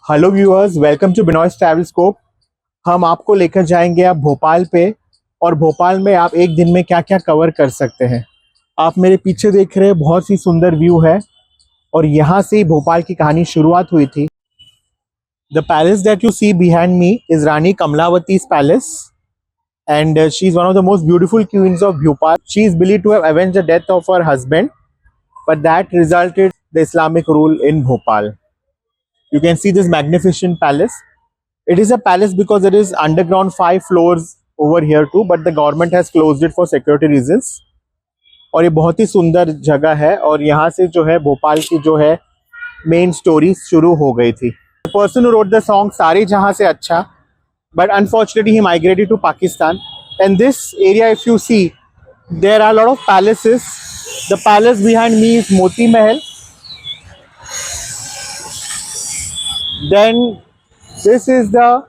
Hello viewers, welcome to Binoy's travel scope. हम आपको लेकर जाएंगे अब भोपाल पे। और भोपाल में आप एक दिन में क्या क्या कवर कर सकते हैं। आप मेरे पीछे देख रहे हैं, बहुत ही सुंदर व्यू है। और यहाँ से ही भोपाल की कहानी शुरुआत हुई थी। The palace that you see behind me is Rani Kamalavati's palace, and she is one of the most beautiful queens of Bhopal. She is believed to have avenged the death of her husband, but that resulted the Islamic rule in Bhopal. You can see this magnificent palace. It is a palace because it is underground 5 floors over here too, but the government has closed it for security reasons. और ये बहुत ही सुंदर जगह है और यहाँ से जो है भोपाल की जो है मेन स्टोरी शुरू हो गई थी। The person who wrote the song सारे जहाँ से अच्छा, but unfortunately he migrated to Pakistan. And this area, if you see, there are a lot of palaces. The palace behind me is Moti Mahal. Then this is the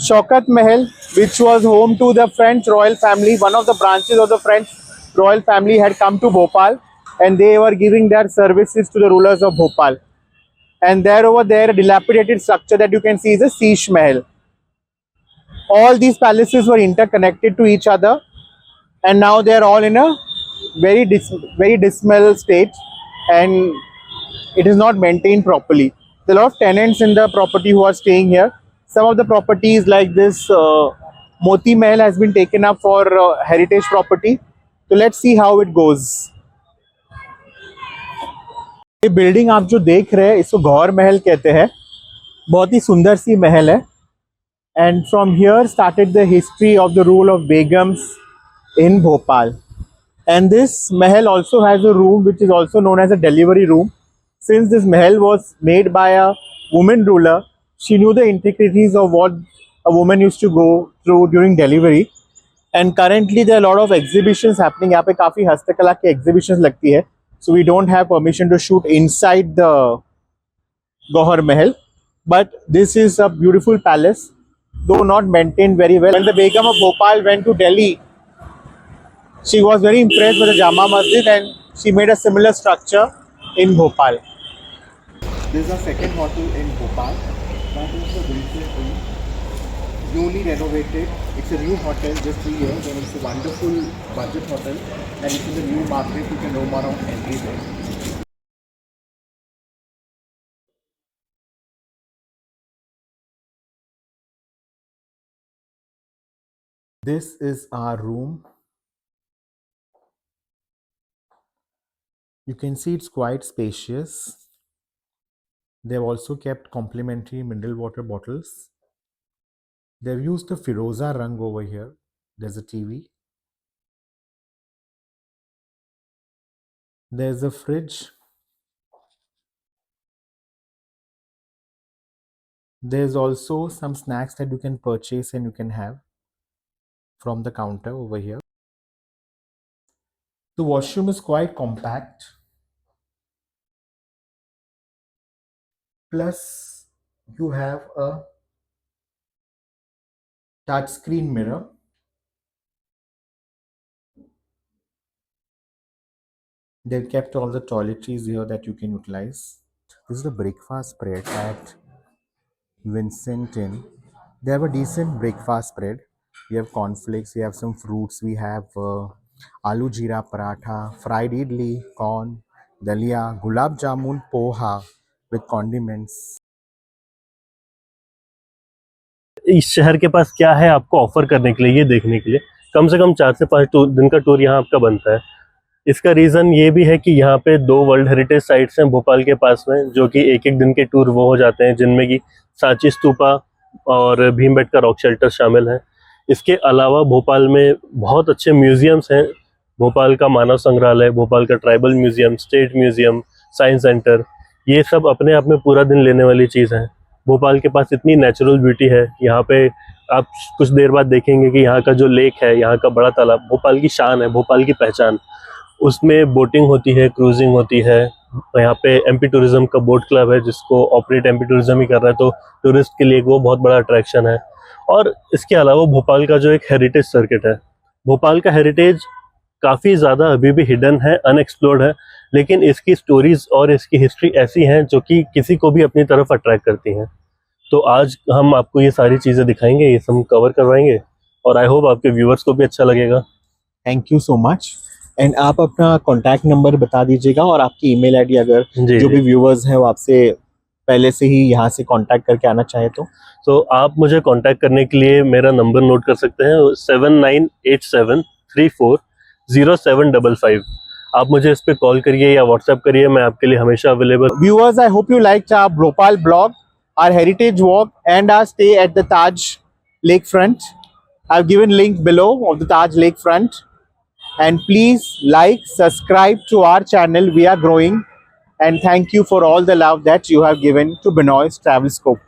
Shaukat Mahal, which was home to the French royal family. One of the branches of the French royal family had come to Bhopal, and they were giving their services to the rulers of Bhopal. And there over there, a dilapidated structure that you can see is a Sheesh Mahal. All these palaces were interconnected to each other, and now they are all in a very dismal state, and it is not maintained properly. There are a lot of tenants in the property who are staying here. Some of the properties like this Moti Mahal has been taken up for heritage property. So let's see how it goes. ये building आप जो देख रहे हैं इसको गौर महल कहते हैं। बहुत ही सुंदर सी महल है। And from here started the history of the rule of Begums in Bhopal. And this mahal also has a room which is also known as a delivery room. Since this mahal was made by a woman ruler, she knew the intricacies of what a woman used to go through during delivery. And currently there are a lot of exhibitions happening. यहाँ पे काफ़ी हस्तकला की exhibitions लगती है. So we don't have permission to shoot inside the Gauhar Mahal. But this is a beautiful palace, though not maintained very well. When the Begum of Bhopal went to Delhi, she was very impressed with the Jama Masjid and she made a similar structure in Bhopal. This is our second hotel in Bhopal. That is the Wilson Inn, newly renovated. It's a new hotel, just 3 years, and it's a wonderful budget hotel. And it's in the new market. You can roam around everywhere. This is our room. You can see it's quite spacious. They've also kept complimentary mineral water bottles. They've used the Firoza rang over here. There's a TV. There's a fridge. There's also some snacks that you can purchase and you can have from the counter over here. The washroom is quite compact. Plus, you have a touchscreen mirror. They've kept all the toiletries here that you can utilize. This is the breakfast spread at Vincent Inn. They have a decent breakfast spread. We have cornflakes, we have some fruits, we have aloo jeera paratha, fried idli, corn, dalia, gulab jamun, poha with condiments. इस शहर के पास क्या है आपको offer करने के लिए, ये देखने के लिए कम से कम 4 से 5 दिन का टूर यहाँ आपका बनता है। इसका रीज़न ये भी है कि यहाँ पे 2 वर्ल्ड हेरिटेज साइट्स हैं भोपाल के पास में, जो कि एक दिन के टूर वो हो जाते हैं, जिनमें कि सांची स्तूपा और भीमबेटका रॉक शेल्टर शामिल हैं। इसके अलावा भोपाल में बहुत अच्छे म्यूजियम्स हैं। भोपाल का मानव संग्रहालय, भोपाल का tribal museum, state museum, science centre, ये सब अपने आप में पूरा दिन लेने वाली चीज़ है। भोपाल के पास इतनी नेचुरल ब्यूटी है। यहाँ पे आप कुछ देर बाद देखेंगे कि यहाँ का जो लेक है, यहाँ का बड़ा तालाब भोपाल की शान है, भोपाल की पहचान। उसमें बोटिंग होती है, क्रूजिंग होती है। यहाँ पे एमपी टूरिज्म का बोट क्लब है, जिसको ऑपरेट एमपी टूरिज्म ही कर रहा है, तो टूरिस्ट के लिए वो बहुत बड़ा अट्रैक्शन है। और इसके अलावा भोपाल का जो एक हेरिटेज सर्किट है, भोपाल का हेरिटेज काफ़ी ज़्यादा अभी भी हिडन है, अनएक्सप्लोर्ड है। लेकिन इसकी स्टोरीज और इसकी हिस्ट्री ऐसी हैं जो कि किसी को भी अपनी तरफ अट्रैक्ट करती हैं। तो आज हम आपको ये सारी चीज़ें दिखाएंगे, ये सब कवर करवाएंगे और आई होप आपके व्यूअर्स को भी अच्छा लगेगा। Thank you so much. And आप अपना कॉन्टैक्ट नंबर बता दीजिएगा और आपकी ईमेल आईडी, अगर जी जो जी। भी व्यूअर्स हैं वो आपसे पहले से ही यहाँ से कांटेक्ट करके आना चाहे तो आप मुझे कांटेक्ट करने के लिए मेरा नंबर नोट कर सकते हैं 7987340755। आप मुझे इस पे कॉल करिए या व्हाट्सएप करिए, मैं आपके लिए हमेशा available. viewers, I hope you liked our Bhopal blog, our heritage walk and our stay at the Taj lakefront. I've given link below of the Taj lakefront, and please like, subscribe to our channel. We are growing, and thank you for all the love that you have given to Benoy's Travel Scope.